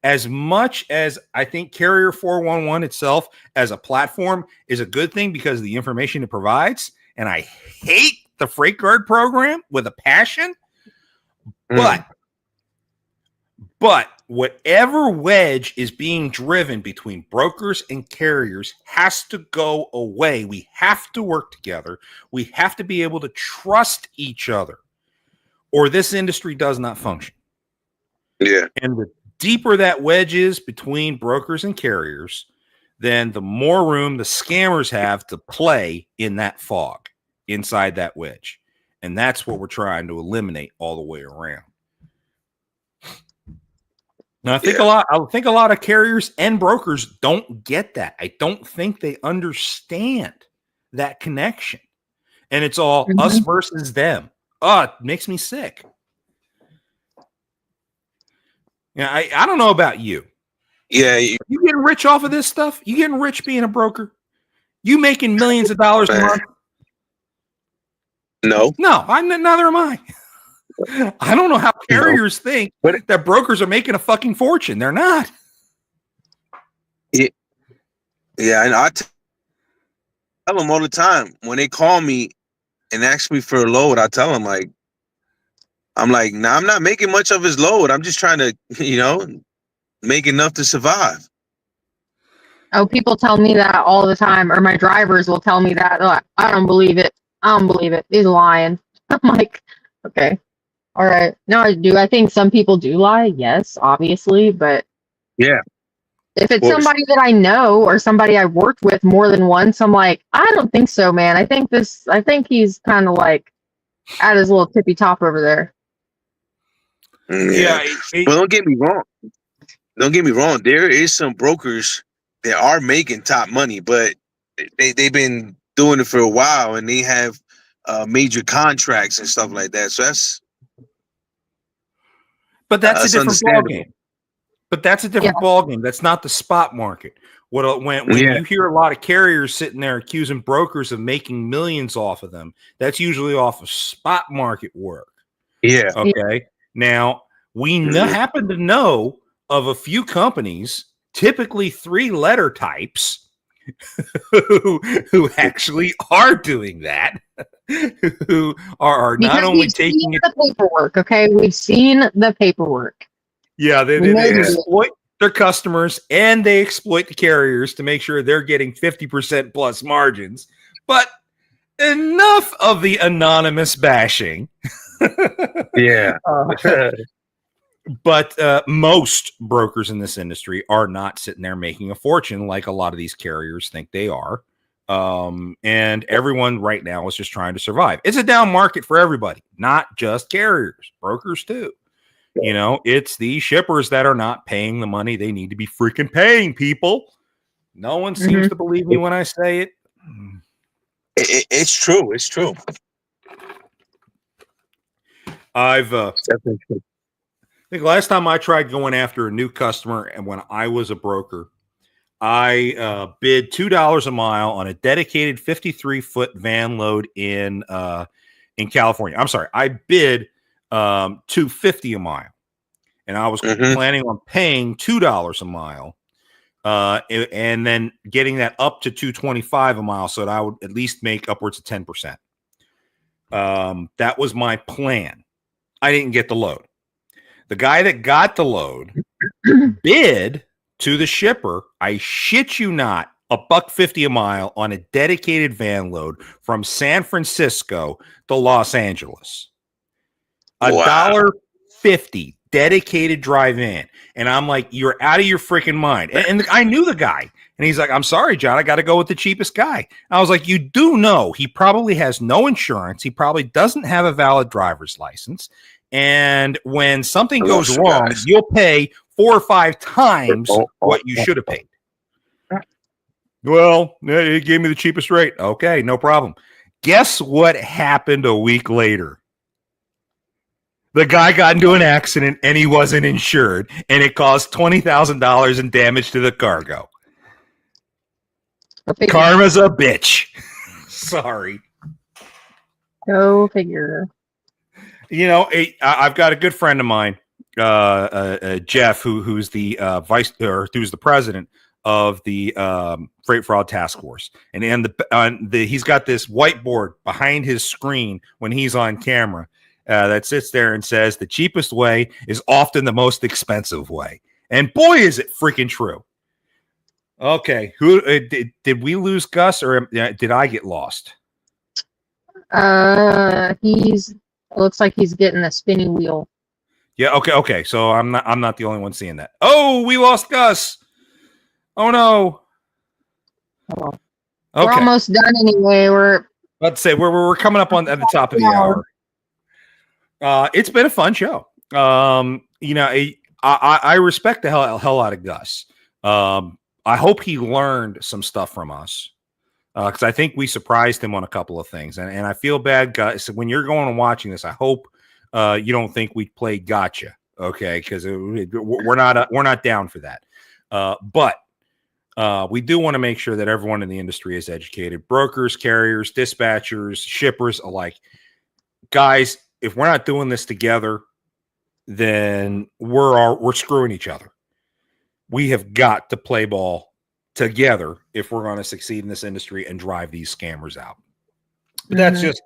As much as I think Carrier 411 itself as a platform is a good thing because of the information it provides, and I hate the Freight Guard program with a passion, but whatever wedge is being driven between brokers and carriers has to go away. We have to work together. We have to be able to trust each other, or this industry does not function. Yeah. And the deeper that wedge is between brokers and carriers, then the more room the scammers have to play in that fog inside that wedge. And that's what we're trying to eliminate all the way around. Now, I think a lot of carriers and brokers don't get that. I don't think they understand that connection. And it's all us versus them. Oh, it makes me sick. Yeah, I don't know about you. Yeah. You getting rich off of this stuff? You getting rich being a broker? You making millions of dollars a month? No. Neither am I. I don't know how carriers think that brokers are making a fucking fortune. They're not. Yeah, and I tell them all the time when they call me and ask me for a load. I tell them I'm like, nah, I'm not making much of his load. I'm just trying to, make enough to survive. Oh, people tell me that all the time, or my drivers will tell me that. They're like, I don't believe it. I don't believe it. He's lying. I'm like, okay, all right. No, I do. I think some people do lie. Yes, obviously, but Yeah. if it's Well, somebody that I know or somebody I've worked with more than once, I'm like, I don't think so, man. I think he's kind of like at his little tippy top over there. yeah. Well, don't get me wrong. Don't get me wrong. There is some brokers that are making top money, but they've been doing it for a while and they have major contracts and stuff like that. So that's But that's a that's different understandable. ballgame. But that's a different ballgame. That's not the spot market. When you hear a lot of carriers sitting there accusing brokers of making millions off of them, that's usually off of spot market work. Yeah. Okay. Now we happen to know of a few companies, typically 3-letter types, who actually are doing that, who are not only taking it. The paperwork, okay? We've seen the paperwork. Yeah, they exploit their customers and they exploit the carriers to make sure they're getting 50% plus margins. But enough of the anonymous bashing. Yeah. But most brokers in this industry are not sitting there making a fortune like a lot of these carriers think they are. And everyone right now is just trying to survive. It's a down market for everybody, not just carriers, brokers too. You know, it's the shippers that are not paying the money they need to be freaking paying, people. No one seems to believe me when I say it. It's true. It's true. I think last time I tried going after a new customer, and when I was a broker, I bid $2 a mile on a dedicated 53-foot van load in California. I'm sorry, I bid $2.50 a mile, and I was planning on paying $2 a mile, and then getting that up to $2.25 a mile, so that I would at least make upwards of 10%. That was my plan. I didn't get the load. The guy that got the load bid to the shipper, I shit you not, $1.50 a mile on a dedicated van load from San Francisco to Los Angeles. $1.50 dedicated drive in. And I'm like, you're out of your freaking mind. And I knew the guy. And he's like, I'm sorry, John, I got to go with the cheapest guy. I was like, you do know he probably has no insurance. He probably doesn't have a valid driver's license. And when something goes wrong, you'll pay 4 or 5 times what you should have paid. Well, he gave me the cheapest rate. Okay, no problem. Guess what happened a week later? The guy got into an accident and he wasn't insured, and it caused $20,000 in damage to the cargo. Karma's a bitch. Sorry. Go figure. You know, I've got a good friend of mine, Jeff, who's the who's the president of the Freight Fraud Task Force, and he's got this whiteboard behind his screen when he's on camera that sits there and says the cheapest way is often the most expensive way, and boy, is it freaking true. Okay, who did we lose, Gus, or did I get lost? It looks like he's getting a spinning wheel. Yeah. Okay. So I'm not the only one seeing that. Oh, we lost Gus. Oh no. Oh. Okay. We're almost done anyway. Let's say we're coming up at the top of the hour. It's been a fun show. You know, I respect the hell out of Gus. I hope he learned some stuff from us. Because I think we surprised him on a couple of things, and I feel bad, guys. When you're going and watching this, I hope you don't think we played gotcha, okay? Because we're not down for that. But we do want to make sure that everyone in the industry is educated: brokers, carriers, dispatchers, shippers alike. Guys, if we're not doing this together, then we're screwing each other. We have got to play ball together if we're going to succeed in this industry and drive these scammers out. But that's just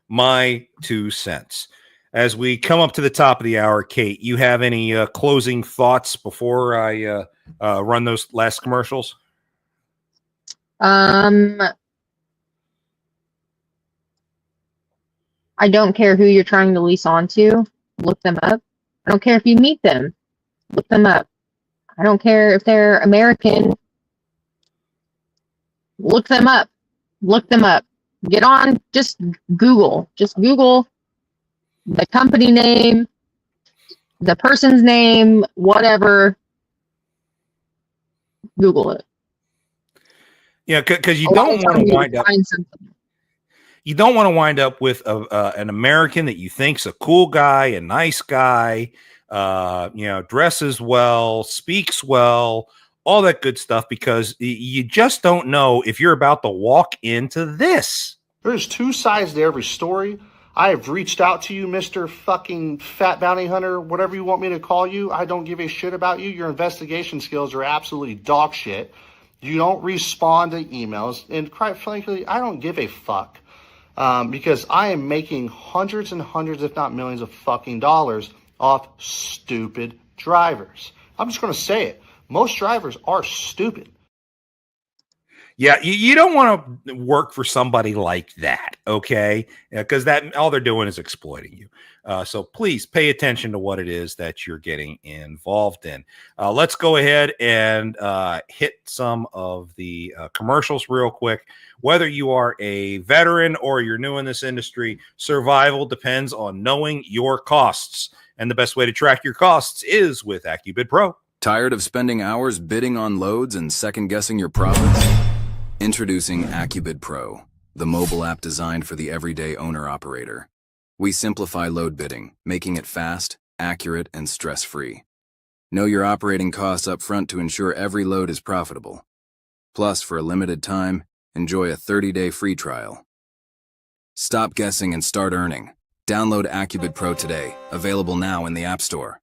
my 2 cents. As we come up to the top of the hour, Kate, you have any closing thoughts before I run those last commercials? I don't care who you're trying to lease onto. Look them up. I don't care if you meet them. Look them up. I don't care if they're American. Look them up. Look them up. Get on, just Google. Just Google the company name, the person's name, whatever. Google it. Yeah, because you don't want to wind up. You don't want to wind up with an American that you think's a cool guy, a nice guy, dresses well, speaks well, all that good stuff, because you just don't know if you're about to walk into this. There's two sides to every story. I have reached out to you, Mr. fucking fat bounty hunter, whatever you want me to call you. I don't give a shit about you. Your investigation skills are absolutely dog shit. You don't respond to emails. And quite frankly, I don't give a fuck. Because I am making hundreds and hundreds, if not millions of fucking dollars off stupid drivers. I'm just going to say it. Most drivers are stupid. Yeah, you don't want to work for somebody like that, okay? Because that all they're doing is exploiting you. So please pay attention to what it is that you're getting involved in. Let's go ahead and hit some of the commercials real quick. Whether you are a veteran or you're new in this industry, survival depends on knowing your costs. And the best way to track your costs is with AccuBid Pro. Tired of spending hours bidding on loads and second-guessing your profits? Introducing AccuBid Pro, the mobile app designed for the everyday owner-operator. We simplify load bidding, making it fast, accurate, and stress-free. Know your operating costs up front to ensure every load is profitable. Plus, for a limited time, enjoy a 30-day free trial. Stop guessing and start earning. Download AccuBid Pro today, available now in the App Store.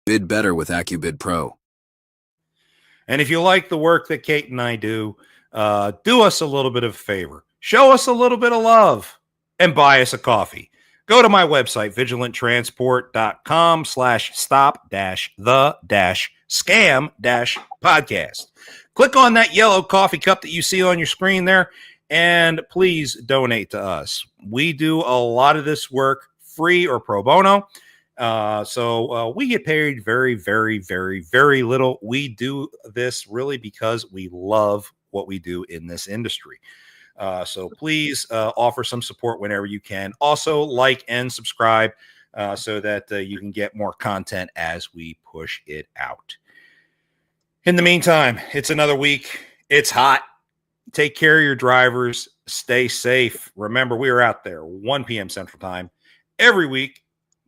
Bid better with AccuBid Pro. And if you like the work that Kate and I do us a little bit of a favor. Show us a little bit of love and buy us a coffee. Go to my website, vigilanttransport.com/stop-the-scam-podcast. Click on that yellow coffee cup that you see on your screen there, and please donate to us. We do a lot of this work free or pro bono. So we get paid very, very, very, very little. We do this really because we love what we do in this industry. So please offer some support whenever you can. Also, like and subscribe so that you can get more content as we push it out. In the meantime, it's another week. It's hot. Take care of your drivers. Stay safe. Remember, we are out there 1 p.m. Central Time every week.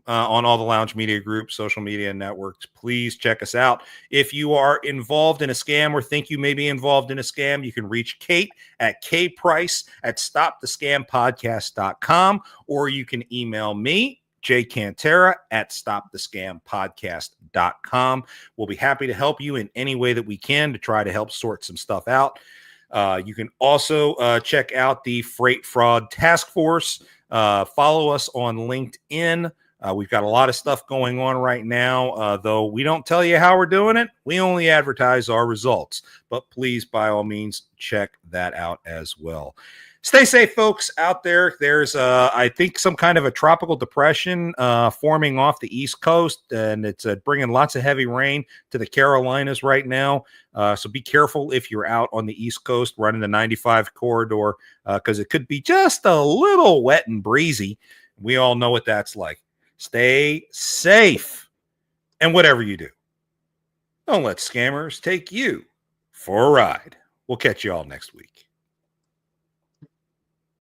On all the Lounge Media groups, social media networks. Please check us out. If you are involved in a scam or think you may be involved in a scam, you can reach Kate at kprice@stopthescampodcast.com, or you can email me, jcantera, at stopthescampodcast.com. We'll be happy to help you in any way that we can to try to help sort some stuff out. You can also check out the Freight Fraud Task Force. Follow us on LinkedIn. We've got a lot of stuff going on right now, though we don't tell you how we're doing it. We only advertise our results. But please, by all means, check that out as well. Stay safe, folks, out there. There's, I think, some kind of a tropical depression forming off the East Coast, and it's bringing lots of heavy rain to the Carolinas right now. So be careful if you're out on the East Coast running the 95 corridor, because it could be just a little wet and breezy. We all know what that's like. Stay safe. And whatever you do, don't let scammers take you for a ride. We'll catch you all next week.